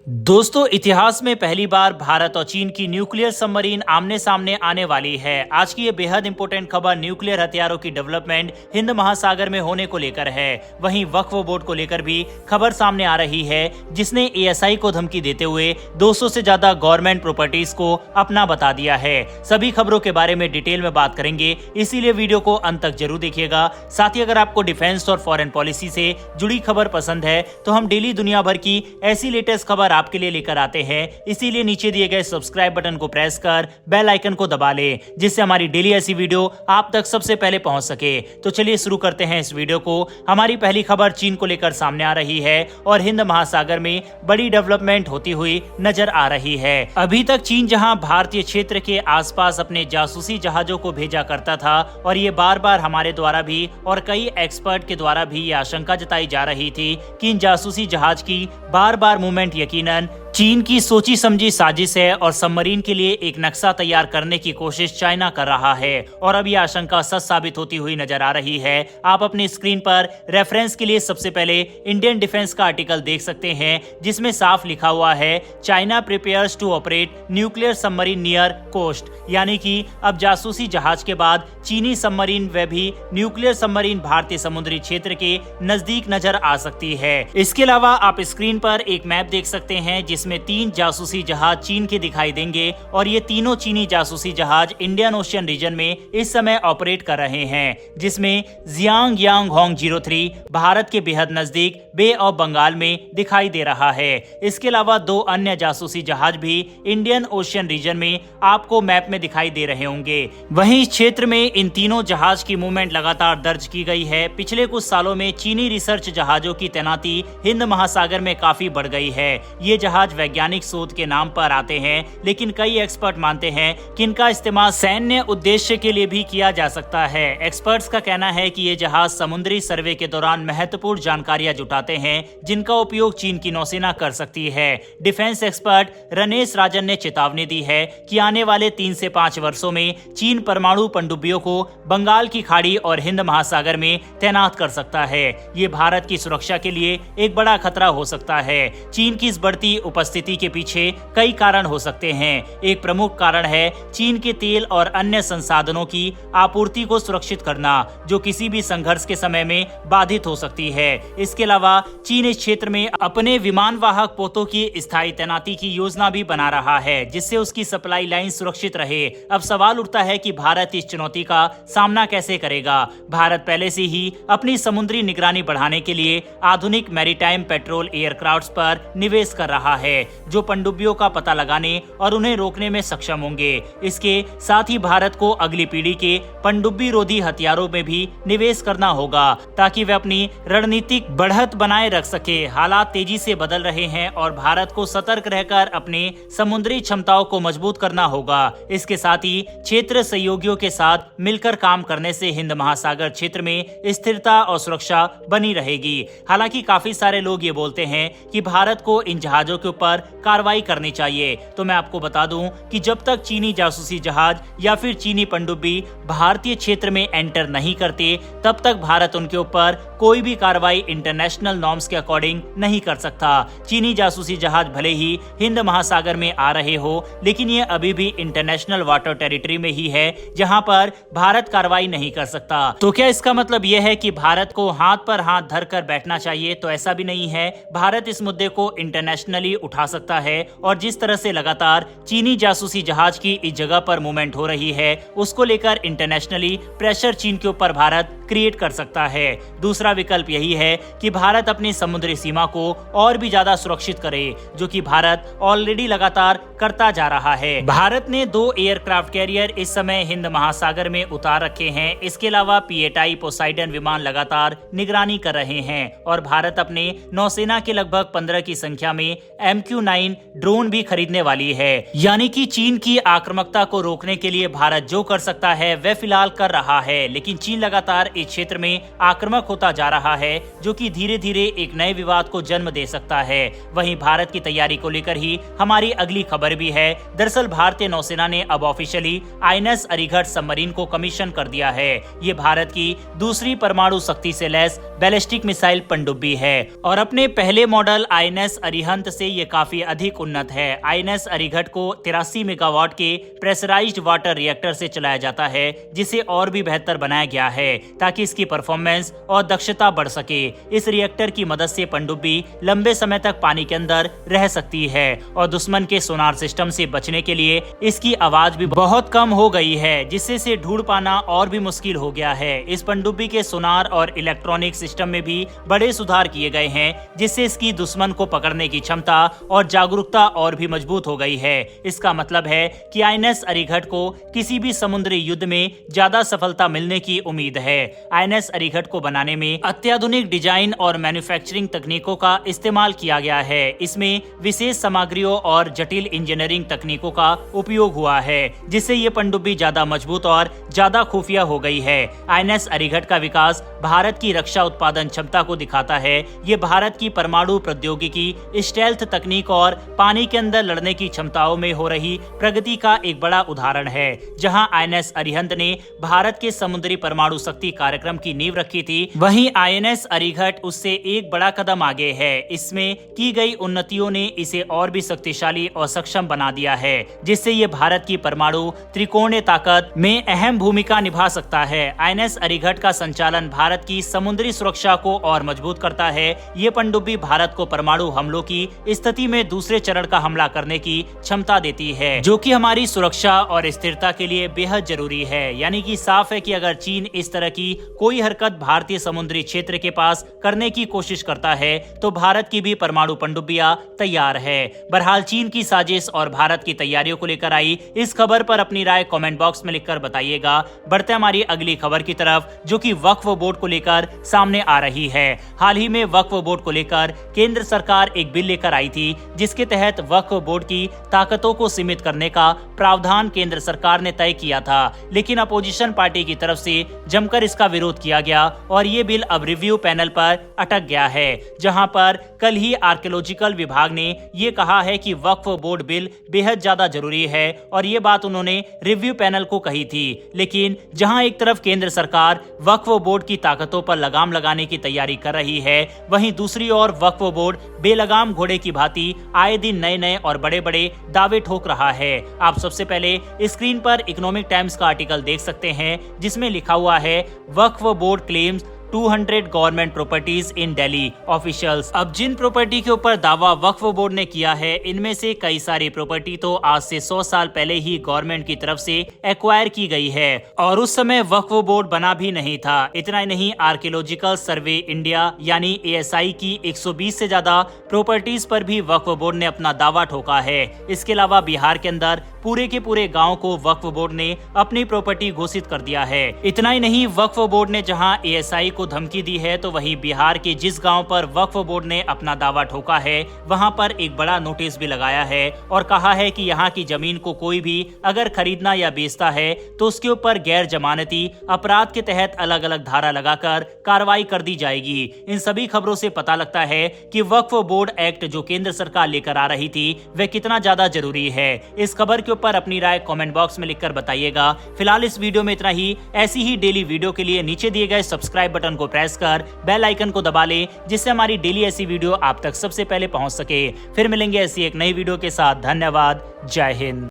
दोस्तों, इतिहास में पहली बार भारत और चीन की न्यूक्लियर सबमरीन आमने सामने आने वाली है। आज की ये बेहद इंपॉर्टेंट खबर न्यूक्लियर हथियारों की डेवलपमेंट हिंद महासागर में होने को लेकर है। वहीं वक्फ बोर्ड को लेकर भी खबर सामने आ रही है, जिसने एएसआई को धमकी देते हुए 200 से ज्यादा गवर्नमेंट प्रॉपर्टीज को अपना बता दिया है। सभी खबरों के बारे में डिटेल में बात करेंगे, इसीलिए वीडियो को अंत तक जरूर देखिएगा। साथ ही अगर आपको डिफेंस और फॉरेन पॉलिसी से जुड़ी खबर पसंद है तो हम डेली दुनिया भर की ऐसी लेटेस्ट खबर आपके लिए लेकर आते हैं। इसीलिए नीचे दिए गए सब्सक्राइब बटन को प्रेस कर बेल आइकन को दबा ले, जिससे हमारी डेली ऐसी वीडियो आप तक सबसे पहले पहुंच सके। तो चलिए शुरू करते हैं इस वीडियो को। हमारी पहली खबर चीन को लेकर सामने आ रही है और हिंद महासागर में बड़ी डेवलपमेंट होती हुई नजर आ रही है। अभी तक चीन जहां भारतीय क्षेत्र के आसपास अपने जासूसी जहाजों को भेजा करता था और ये बार बार हमारे द्वारा भी और कई एक्सपर्ट के द्वारा भी ये आशंका जताई जा रही थी कि इन जासूसी जहाज की बार बार मूवमेंट यकीनन चीन की सोची समझी साजिश है और सबमरीन के लिए एक नक्शा तैयार करने की कोशिश चाइना कर रहा है। और अब यह आशंका सच साबित होती हुई नजर आ रही है। आप अपनी स्क्रीन पर रेफरेंस के लिए सबसे पहले इंडियन डिफेंस का आर्टिकल देख सकते हैं, जिसमें साफ लिखा हुआ है China prepares to operate nuclear submarine near coast, यानी कि अब जासूसी जहाज के बाद चीनी सबमरीन व भी न्यूक्लियर सबमरीन भारतीय समुद्री क्षेत्र के नजदीक नजर आ सकती है। इसके अलावा आप स्क्रीन पर एक मैप देख सकते हैं, जिसमें 3 जासूसी जहाज चीन के दिखाई देंगे और ये तीनों चीनी जासूसी जहाज इंडियन ओशियन रीजन में इस समय ऑपरेट कर रहे हैं, जिसमें जियांग यांग होंग 03 भारत के बेहद नजदीक बे ऑफ बंगाल में दिखाई दे रहा है। इसके अलावा 2 अन्य जासूसी जहाज भी इंडियन ओशियन रीजन में आपको मैप में दिखाई दे रहे होंगे। वहीं इस क्षेत्र में इन तीनों जहाज की मूवमेंट लगातार दर्ज की गई है। पिछले कुछ सालों में चीनी रिसर्च जहाजों की तैनाती हिंद महासागर में काफी बढ़ गई है। ये जहाज वैज्ञानिक शोध के नाम पर आते हैं, लेकिन कई एक्सपर्ट मानते हैं कि इनका इस्तेमाल सैन्य उद्देश्य के लिए भी किया जा सकता है। एक्सपर्ट्स का कहना है कि ये जहाज समुद्री सर्वे के दौरान महत्वपूर्ण जानकारियां जुटाते हैं, जिनका उपयोग चीन की नौसेना कर सकती है। डिफेंस एक्सपर्ट रनेश राजन ने चेतावनी दी है कि आने वाले 3 से 5 वर्षों में चीन परमाणु पनडुब्बियों को बंगाल की खाड़ी और हिंद महासागर में तैनात कर सकता है। ये भारत की सुरक्षा के लिए एक बड़ा खतरा हो सकता है। चीन की इस बढ़ती उपस्थिति के पीछे कई कारण हो सकते हैं। एक प्रमुख कारण है चीन के तेल और अन्य संसाधनों की आपूर्ति को सुरक्षित करना, जो किसी भी संघर्ष के समय में बाधित हो सकती है। इसके अलावा चीन इस क्षेत्र में अपने विमान वाहक पोतों की स्थायी तैनाती की योजना भी बना रहा है, जिससे उसकी सप्लाई लाइन सुरक्षित रहे। अब सवाल उठता है कि भारत इस चुनौती का सामना कैसे करेगा। भारत पहले से ही अपनी समुद्री निगरानी बढ़ाने के लिए आधुनिक मैरीटाइम पेट्रोल एयरक्राफ्ट्स पर निवेश कर रहा है, जो पनडुब्बियों का पता लगाने और उन्हें रोकने में सक्षम होंगे। इसके साथ ही भारत को अगली पीढ़ी के पनडुब्बी रोधी हथियारों में भी निवेश करना होगा, ताकि वे अपनी रणनीतिक बढ़त बनाए रख सके। हालात तेजी से बदल रहे हैं और भारत को सतर्क रहकर अपने समुद्री क्षमताओं को मजबूत करना होगा। इसके साथ ही क्षेत्र सहयोगियों के साथ मिलकर काम करने से हिंद महासागर क्षेत्र में स्थिरता और सुरक्षा बनी रहेगी। हालांकि काफी सारे लोग ये बोलते हैं कि भारत को इन जहाजों के ऊपर कार्रवाई करनी चाहिए। तो मैं आपको बता दूं कि जब तक चीनी जासूसी जहाज या फिर चीनी पनडुब्बी भारतीय क्षेत्र में एंटर नहीं करते, तब तक भारत उनके ऊपर कोई भी कार्रवाई इंटरनेशनल नॉर्म्स के अकॉर्डिंग नहीं कर सकता। चीनी जासूसी जहाज भले ही हिंद महासागर में आ रहे हो, लेकिन ये अभी भी इंटरनेशनल वाटर टेरिटरी में ही है, जहां पर भारत कार्रवाई नहीं कर सकता। तो क्या इसका मतलब यह है कि भारत को हाथ पर हाथ धरकर बैठना चाहिए? तो ऐसा भी नहीं है। भारत इस मुद्दे को इंटरनेशनली उठा सकता है और जिस तरह से लगातार चीनी जासूसी जहाज की इस जगह पर मूवमेंट हो रही है, उसको लेकर इंटरनेशनली प्रेशर चीन के ऊपर भारत क्रिएट कर सकता है। दूसरा विकल्प यही है कि भारत अपनी समुद्री सीमा को और भी ज्यादा सुरक्षित करे, जो कि भारत ऑलरेडी लगातार करता जा रहा है। भारत ने 2 एयरक्राफ्ट कैरियर इस समय हिंद महासागर में उतार रखे हैं। इसके अलावा पीएटाई पोसाइडन विमान लगातार निगरानी कर रहे हैं और भारत अपने नौसेना के लगभग 15 की संख्या में MQ-9 ड्रोन भी खरीदने वाली है। यानी कि चीन की आक्रामकता को रोकने के लिए भारत जो कर सकता है वह फिलहाल कर रहा है, लेकिन चीन लगातार इस क्षेत्र में आक्रामक होता जा रहा है, जो कि धीरे धीरे एक नए विवाद को जन्म दे सकता है। वहीं भारत की तैयारी को लेकर ही हमारी अगली खबर भी है। दरअसल भारतीय नौसेना ने अब ऑफिशियली आईएनएस अरिघट सबमरीन को कमीशन कर दिया है। ये भारत की दूसरी परमाणु शक्ति से लैस बैलिस्टिक मिसाइल पनडुब्बी है और अपने पहले मॉडल INS अरिहंत से ये काफी अधिक उन्नत है। INS अरिघट को 83 मेगावाट के प्रेशराइज्ड वाटर रिएक्टर से चलाया जाता है, जिसे और भी बेहतर बनाया गया है ताकि इसकी परफॉर्मेंस और दक्षता बढ़ सके। इस रिएक्टर की मदद से पनडुब्बी लंबे समय तक पानी के अंदर रह सकती है और दुश्मन के सोनार सिस्टम से बचने के लिए इसकी आवाज भी बहुत कम हो गई है, जिससे इसे ढूंढ पाना और भी मुश्किल हो गया है। इस पनडुब्बी के सोनार और इलेक्ट्रॉनिक सिस्टम में भी बड़े सुधार किए गए हैं, जिससे इसकी दुश्मन को पकड़ने की क्षमता और जागरूकता और भी मजबूत हो गई है। इसका मतलब है कि INS अरिघट को किसी भी समुद्री युद्ध में ज्यादा सफलता मिलने की उम्मीद है। INS अरिघट को बनाने में अत्याधुनिक डिजाइन और मैन्युफैक्चरिंग तकनीकों का इस्तेमाल किया गया है। इसमें विशेष सामग्रियों और जटिल इंजीनियरिंग तकनीकों का उपयोग हुआ है, जिससे ये पनडुब्बी ज्यादा मजबूत और ज्यादा खुफिया हो गई है। INS अरिघट का विकास भारत की रक्षा उत्पादन क्षमता को दिखाता है। ये भारत की परमाणु प्रौद्योगिकी, स्टेल्थ तकनीक और पानी के अंदर लड़ने की क्षमताओं में हो रही प्रगति का एक बड़ा उदाहरण है। जहां INS अरिहंत ने भारत के समुद्री परमाणु शक्ति कार्यक्रम की नींव रखी थी, वहीं INS अरिघट उससे एक बड़ा कदम आगे है। इसमें की गई उन्नतियों ने इसे और भी शक्तिशाली और सक्षम बना दिया है, जिससे ये भारत की परमाणु त्रिकोणीय ताकत में अहम भूमिका निभा सकता है। INS अरिघट का संचालन भारत की समुद्री सुरक्षा को और मजबूत करता है। ये पनडुब्बी भारत को परमाणु हमलों की स्थिति में दूसरे चरण का हमला करने की क्षमता देती है, जो कि हमारी सुरक्षा और स्थिरता के लिए बेहद जरूरी है। यानी कि साफ है कि अगर चीन इस तरह की कोई हरकत भारतीय समुद्री क्षेत्र के पास करने की कोशिश करता है, तो भारत की भी परमाणु पनडुब्बियां तैयार है। बहरहाल चीन की साजिश और भारत की तैयारियों को लेकर आई इस खबर पर अपनी राय कमेंट बॉक्स में लिखकर बताइएगा। बढ़ते हमारी अगली खबर की तरफ, जो कि वक्फ बोर्ड को लेकर सामने आ रही है। हाल ही में वक्फ बोर्ड को लेकर केंद्र सरकार एक बिल लेकर आई थी, जिसके तहत वक्फ बोर्ड की ताकतों को सीमित करने का प्रावधान केंद्र सरकार ने तय किया था, लेकिन अपोजिशन पार्टी की तरफ से जमकर इसका विरोध किया गया और ये बिल अब रिव्यू पैनल पर अटक गया है। जहां पर कल ही आर्कियोलॉजिकल विभाग ने ये कहा है कि वक्फ बोर्ड बिल बेहद ज्यादा जरूरी है और ये बात उन्होंने रिव्यू पैनल को कही थी। लेकिन जहां एक तरफ केंद्र सरकार वक्फ बोर्ड की ताकतों पर लगाम लगाने की तैयारी कर रही है, वहीं दूसरी ओर वक्फ बोर्ड बेलगाम घोड़े की भांति आए दिन नए नए और बड़े बड़े दावे ठोक रहा है। आप सबसे पहले स्क्रीन पर इकोनॉमिक टाइम्स का आर्टिकल देख सकते हैं, जिसमें लिखा हुआ है वक्फ बोर्ड क्लेम्स 200 गवर्नमेंट प्रॉपर्टीज इन दिल्ली ऑफिशियल्स। अब जिन प्रॉपर्टी के ऊपर दावा वक्फ बोर्ड ने किया है, इनमें से कई सारी प्रॉपर्टी तो आज से 100 साल पहले ही गवर्नमेंट की तरफ से एक्वायर की गई है और उस समय वक्फ बोर्ड बना भी नहीं था। इतना ही नहीं, आर्कियोलॉजिकल सर्वे इंडिया यानी ASI की 120 से ज्यादा प्रॉपर्टीज पर भी वक्फ बोर्ड ने अपना दावा ठोका है। इसके अलावा बिहार के अंदर पूरे के पूरे गांव को वक्फ बोर्ड ने अपनी प्रॉपर्टी घोषित कर दिया है। इतना ही नहीं, वक्फ बोर्ड ने जहां ASI को धमकी दी है, तो वहीं बिहार के जिस गांव पर वक्फ बोर्ड ने अपना दावा ठोका है, वहां पर एक बड़ा नोटिस भी लगाया है और कहा है कि यहां की जमीन को कोई भी अगर खरीदना या बेचता है तो उसके ऊपर गैर जमानती अपराध के तहत अलग अलग धारा लगाकर कार्रवाई कर दी जाएगी। इन सभी खबरों से पता लगता है कि वक्फ बोर्ड एक्ट जो केंद्र सरकार लेकर आ रही थी, वह कितना ज्यादा जरूरी है। इस खबर के ऊपर अपनी राय कमेंट बॉक्स में लिखकर बताइएगा। फिलहाल इस वीडियो में इतना ही। ऐसी ही डेली वीडियो के लिए नीचे दिए गए सब्सक्राइब बटन को प्रेस कर बेल आइकन को दबा लें, जिससे हमारी डेली ऐसी वीडियो आप तक सबसे पहले पहुंच सके। फिर मिलेंगे ऐसी एक नई वीडियो के साथ। धन्यवाद। जय हिंद।